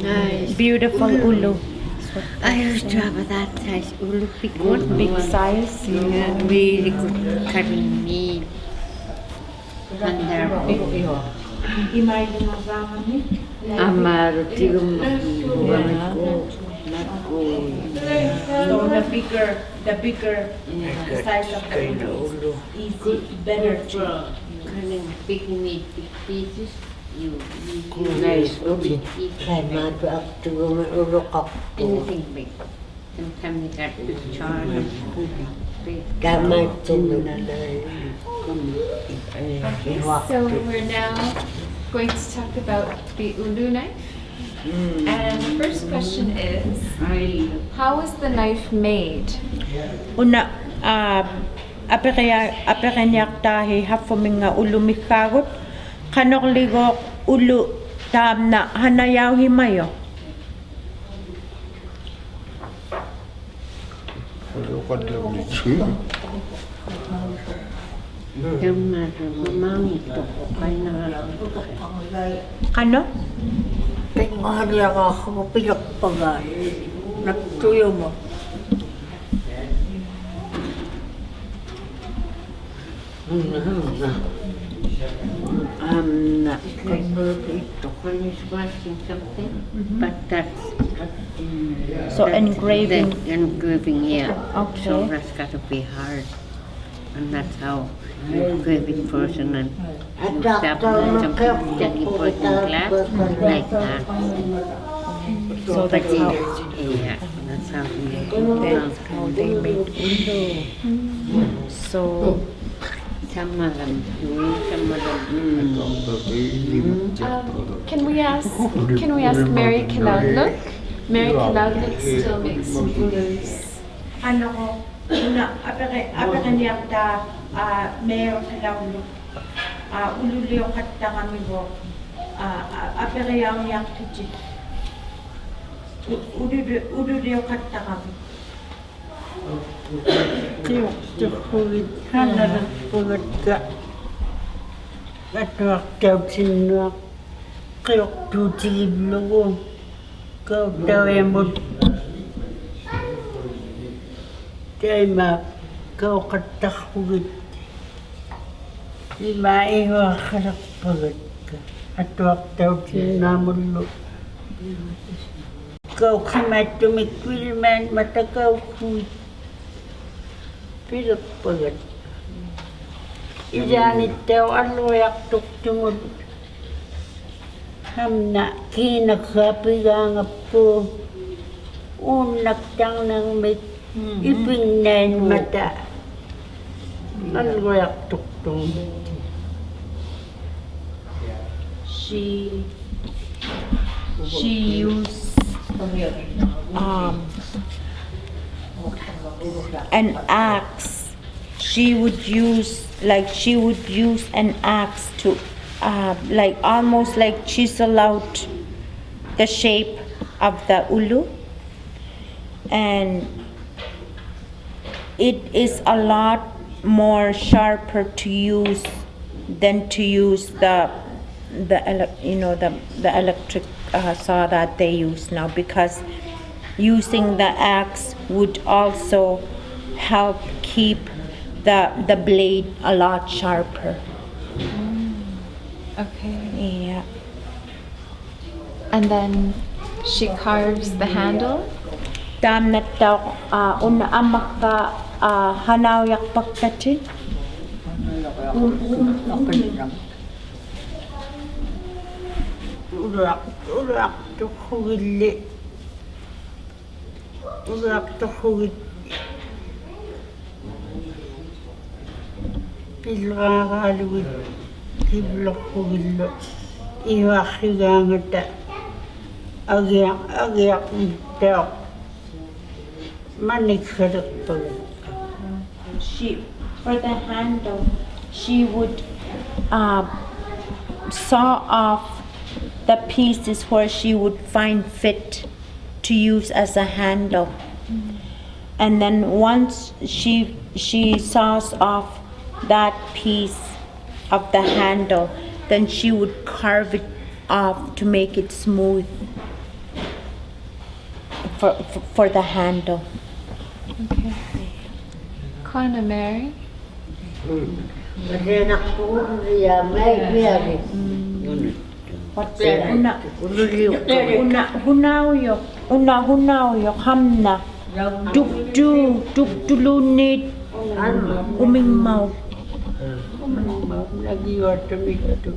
Nice. Beautiful ulu. I used to have that size ulu big one. Big size. Yeah, really good cutting meat. And they're big. Amaro tigum So the bigger size of the ulu is easy, better to cutting big meat, big pieces. You Nice. eat Anything anything big. Sometimes they got big chard and big. So we're now going to talk about the ulu knife. And the first question is, how was the knife made? Una aperenyak tahi hafuminga ulu mikagut kanorligo ulu tamna hanayaw himayo. Kano? Tingnan ako pinagpagay. Nagtuyo mo. I'm not converted to finish watching something, but that's So engraving. the engraving, yeah. Okay. So that's got to be hard, and that's how you engrave it first, and then you stop and something, then you put it in glass like that. So that's how. Yeah, that's how you That's how they made ulu. So some of them do, some of them. Can we ask Mary Kalaudluk? Mary Kalaudluk still makes some ulus. ano ko una aperenyak ta mayor kalawlo ululio katta kami go apereyang yak tiji ululio katta kami Tuhulit hanaran pugat ka. Katwak taw sinuak. Kayok tutilib lugo. Kau taw emot. Tayma kau katak pugat. Lima iwa karak pugat ka. Atwak taw sinamullo. Kau kimat tumikwil man matakaw kuit. Pilat pagat. Ijanit tayo aloyak tuktumod. Hamna kinakapigang po. Unak tang ng may ipingnan mata. Aloyak tuktumod. she used an axe. She would use an axe to like almost like chisel out the shape of the ulu, and it is a lot more sharper to use than to use the electric saw that they use now, because using the axe would also help keep the blade a lot sharper. Okay. Yeah. And then she carves the handle. Dam na taw una amak ka hanaw yak pagkati. Urak tuhulit. Urak tuhulit. Pilakaluit. Kiblok hulo. Iwakigangata. Agyak tayo. Manikharak pag. For the handle, she would saw off the pieces where she would find fit to use as a handle. And then once she saws off that piece of the handle, then she would carve it off to make it smooth for the handle. Okay. Kwana Mary? Kasi naktuon niya, may biyari. Hunawyok hamna dukdulunit umingmaw. Nagiwat kami ito.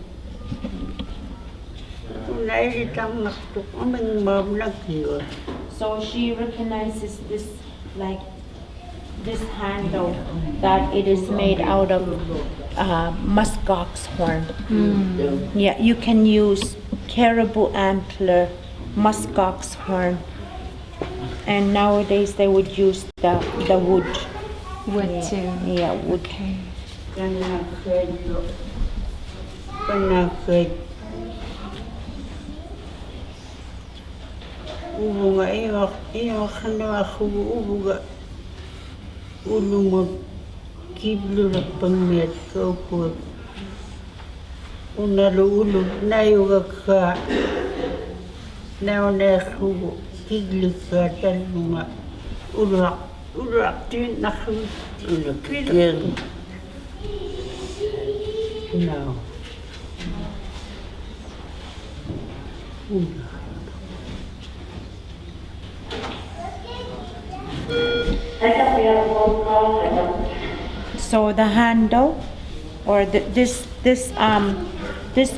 Nailitang naktuk, aming mom nagiwat. So she recognizes this like this handle that it is made out of muskox horn. Yeah, you can use caribou antler, muskox horn, and nowadays they would use the wood. Wood too. Yeah, wood. Okay. Panakit. Ubuga, iwak na ako ubuga. Ulo mo, kiblo na pangmet ka po. Unalo ulo, nayuga ka. Nauna ako, kigli ka, talunga. Ulak din ako. Ulak din. No. So the handle, or this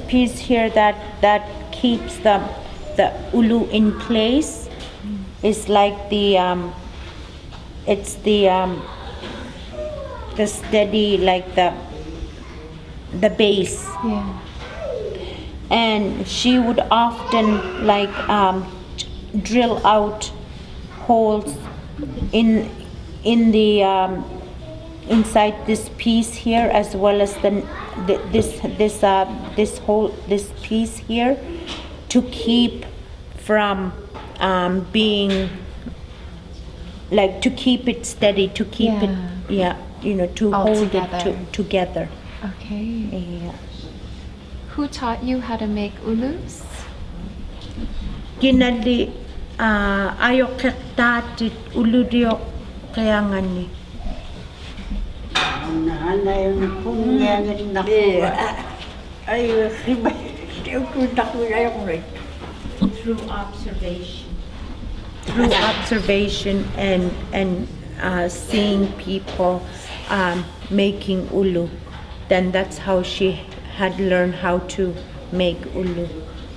piece here that keeps the ulu in place, is like the steady, like the base. Yeah. And she would often like drill out holes in the inside this piece here, as well as this piece here, to keep from being like, to keep it steady, to keep it to All hold together. it together. Okay. Yeah. Who taught you how to make ulus? Kinali ayok kektatit uludio kaya nga ni. Nanay na punyangan na ko. Ay, riba. Through observation and seeing people making ulu, then that's how she had learned how to make ulu.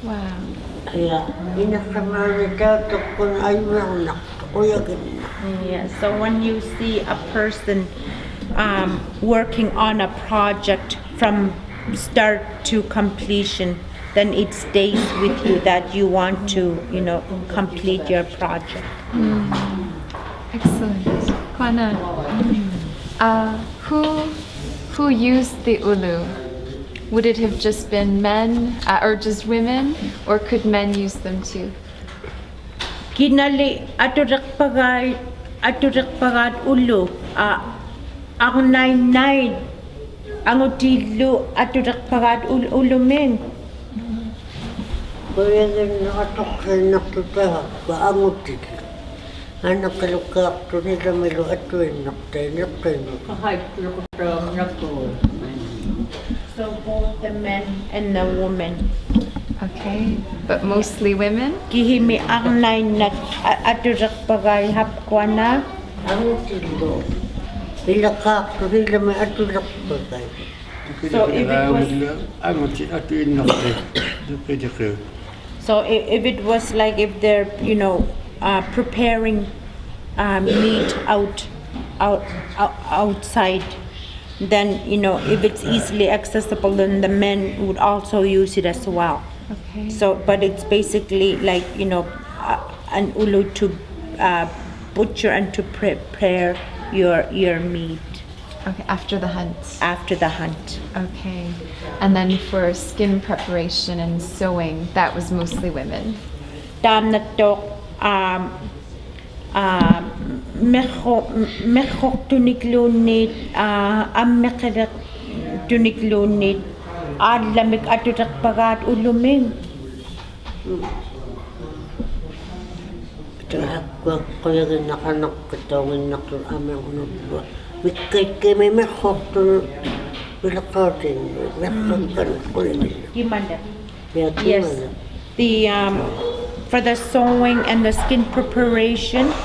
Wow. Kaya, inasamarita ito kung ayaw na. Kuya ganun. Yeah, so when you see a person working on a project from start to completion, then it stays with you that you want to, complete your project. Excellent. Kwana, who used the ulu? Would it have just been men or just women, or could men use them too? Kinali aturak pagat ulo ang nine ang utilo aturak pagat ulo men. Kuya ganun nakatuksan na kita. Baangot ito. Anak kalukak to nila milo at tuwin naktay. So both the men and the woman. Okay, but mostly women? Kihimi ang nine na aturak pagay hapkwa na. Ang tilo. Ilakak to nila may atulak bagay. So if it was like, if they're preparing meat outside, then if it's easily accessible, then the men would also use it as well. Okay. So, but it's basically like an ulu to butcher and to prepare your meat Okay, after the hunt. after the hunt. Okay. And then for skin preparation and sewing, that was mostly women. Tam na to mekho tuniklunit mekho tuniklunit adlamik atutak pagat uluming. Kuyakin nakanak katawin nakul aming unod. Wikay kami may hotel bilakatin. Wikay kuyakin. Gimanda. Yes. Yes. The for the sewing and the skin preparation,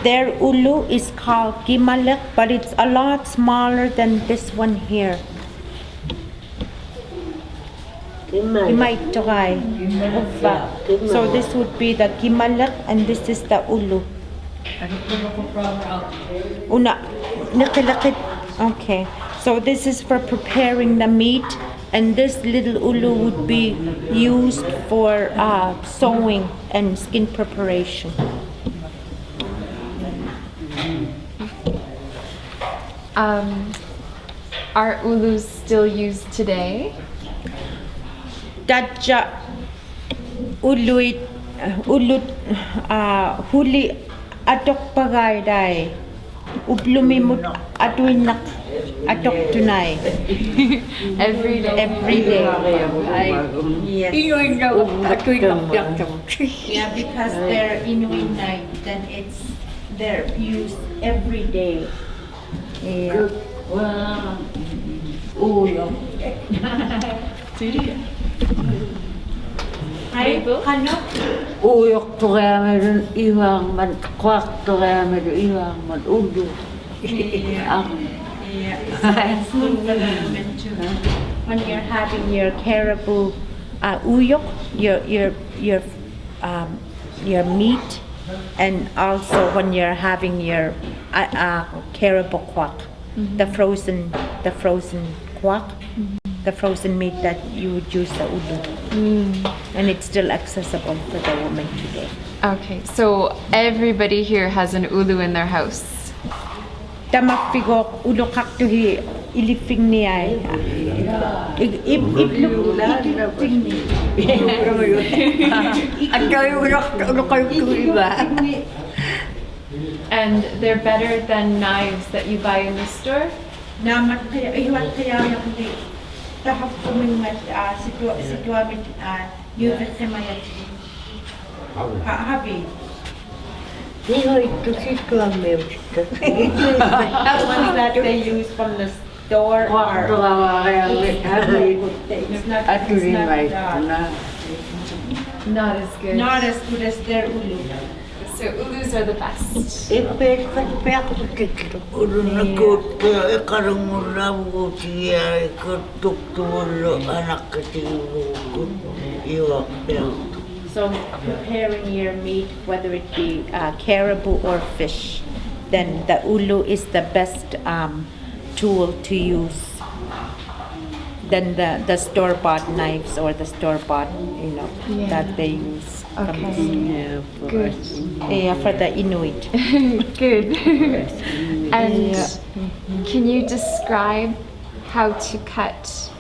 their ulu is called gimalek, but it's a lot smaller than this one here. Gimay tokay. So this would be the gimalek and this is the ulu. Una nakilakit. Okay. So this is for preparing the meat, and this little ulu would be used for sewing and skin preparation. Are ulus still used today? Dadja ulut huli atok pagay day uplumimut atuinak atok tunay Every day. every day. Yes. Yeah, because they're Inuit night, then they're used every day. Yeah. Ay, ano? Uyok to kaya meron iwang man, kwak to kaya meron iwang man, ulo. Yeah, it's good for the women too. When you're having your caribou uyok, your meat, and also when you're having your caribou quack, the frozen quack, the frozen meat that you would use the ulu, and it's still accessible for the women today. Okay, so everybody here has an ulu in their house. Tamapigok ulo kaktuhi iliping niya. Iliping And they're better than knives that you buy in the store? Namat kaya iwan kaya yung di tahap kumingat situamit yuvet semayat habi. Ito si Tuamil. The ones that they use from the store Kwak to are kaya it's not Not as good. not as good as their ulu. So ulus are the best. Ipet ko tikito. Ulo na kot kaya ikarang mula mo siya ikatuk tumulo anak katiwo ko iwak pek. So preparing your meat, whether it be caribou or fish, then the ulu is the best tool to use than the store-bought knives or the store-bought, that they use. Okay. Good. Yeah, for the Inuit. Good. And can you describe how to cut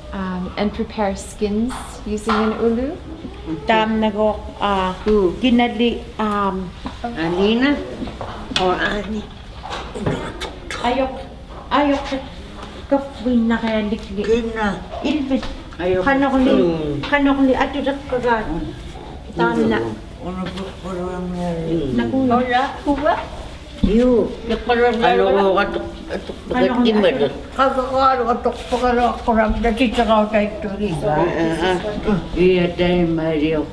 and prepare skins using an ulu? Tam nago ginali Alina or Ani? ayok kafwin na kaya likli. Kina. Ilbit. Ayok. Kanokli atudak kagat. Tam na. Ano po parang yan? Nakuya. Iyo. Ano ko atok bagat timad. Kagakaro atok pagkara kurang dati tsaka kay turi. Iya tayo Mario.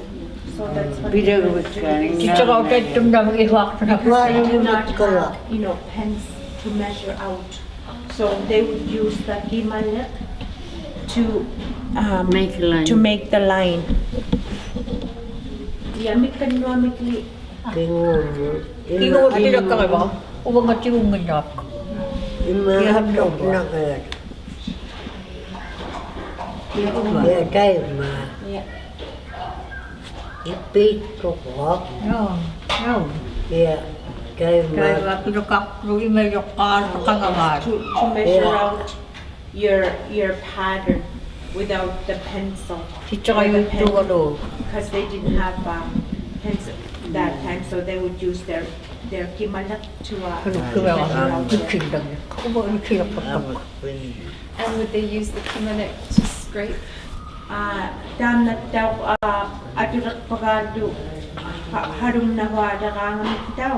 So that's what Tsaka kay tumdang ihwak na. they do not have, pens to measure out. So they would use the gimalek to Make line. to make the line. Yeah, mikli. Tingo tinag ka ba? Uwag at yung manyak. Ihablog na kaya. Kaya tayo ma. Yeah. Ipit ko ko. No. Kaya tayo ma. Kaya pinakaklo imayok ka kangamat. To measure out your pattern without the pencil. Tsaka yung tuwalo. Because they didn't have pencil that time, so they would use their gimalek to measure out their. And would they use the kimono to scrape? dam na daw aturak pagado harum na wada kang daw.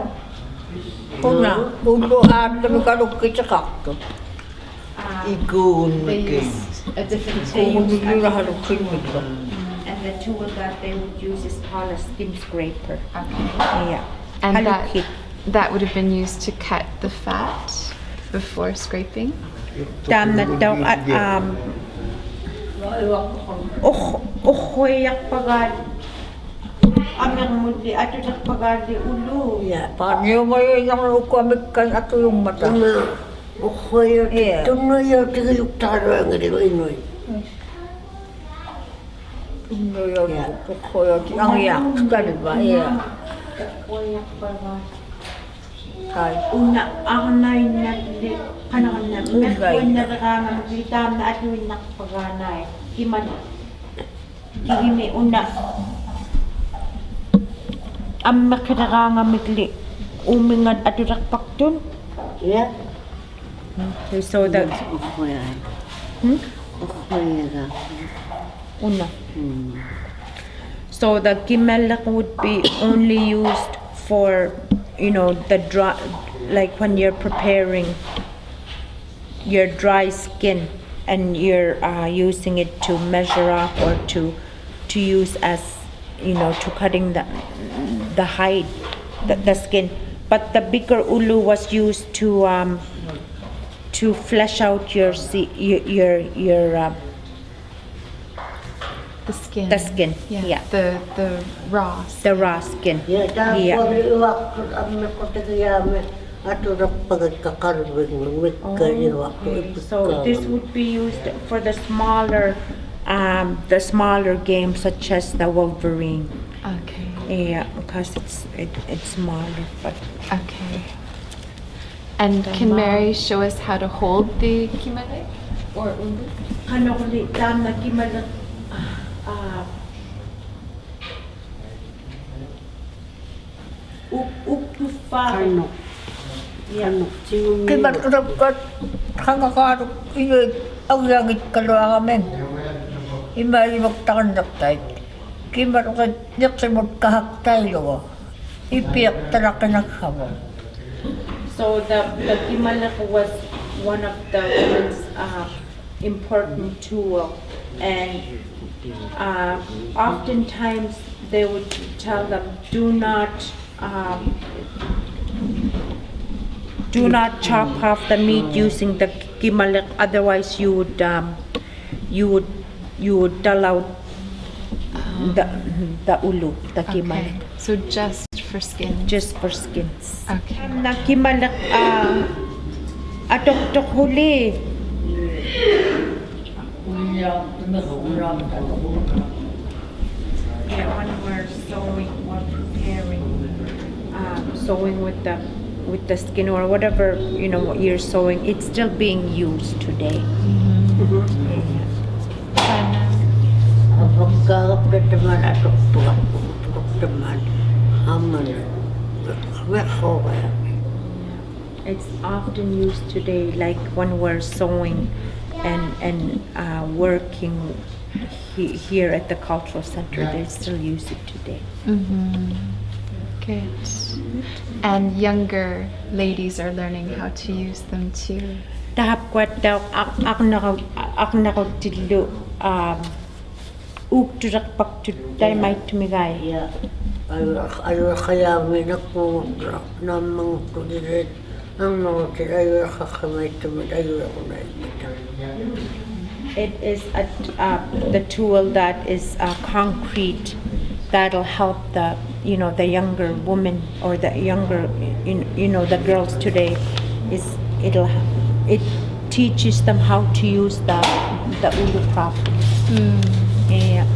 Kuna, ulo at kami kalukit sa kakto. Ikuhon mo They kayo. use a different Ikuhon tool. mo na halukit mo ito. And the tool that they would use is called a skin scraper. Okay. Yeah. And Halukit. that would have been used to cut the fat before scraping. Dam na daw hoyak pagad. Amang muli aturak pagadi ulo. Paano yung may yung ukamit ka ato yung mata? Ojo, tuno yo tiga yuktaro ang ito inoy. Ang iyak ka, di ba? Hoyak pagad. Kay, Una ako na inagli kanang na meron na kang magdam na atuin nakpaganay. Kiman kihimi una am makadanga migli umingad aturak paktun. Ya, So that Okoya. Okoya ka. una. So the gimelak would be only used for, you know, the dry, like when you're preparing your dry skin and you're using it to measure up or to use as, you know, to cutting the hide, the skin. But the bigger ulu was used to flesh out your The skin. the skin. Yeah. The raw skin. The raw skin. ya ta Yeah. ko iwak amme ko tiga yame ato ra pagkakarwing mikka iwak ko So this would be used for the smaller games such as the Wolverine. Okay. Yeah, because it's smaller. But Okay. And can Mary show us how to hold the kimale or ulu? kano kuli tam na kimalat uktufa. kano Yeah. kay maturap ka, kangakarok, inoy, ang langit kalwa kami. Imay magtakandak tayo. Kay maturap, yaksimot kahaktay lo. Ipiyak talaga naghamon. So the kimalak was one of the women's important tool, and oftentimes they would tell them, do not chop off the meat using the kimalak, otherwise you would dull out the ulu, the kimalak. Okay. So just for skin. Just for skins. Okay. Nakimalak atok-tok huli. Yeah, when we're sewing or preparing, sewing with the skin or whatever, you know, what you're sewing, it's still being used today. pagkakap na teman ato tuwak teman aman weko kaya It's often used today, like when we're sewing and working here at the cultural center. They still use it today. Good. And younger ladies are learning how to use them too. Tahap kwat daw ak nakaw tidlo ukturak paktuday may tumigay. ya ayo kaya may nakuha na mga kulirit ang mga tirayo kakamay tumid ayo ako na ipita. It is the tool that is concrete that'll help the younger woman or the younger the girls today. It teaches them how to use the ulu properly. Yeah.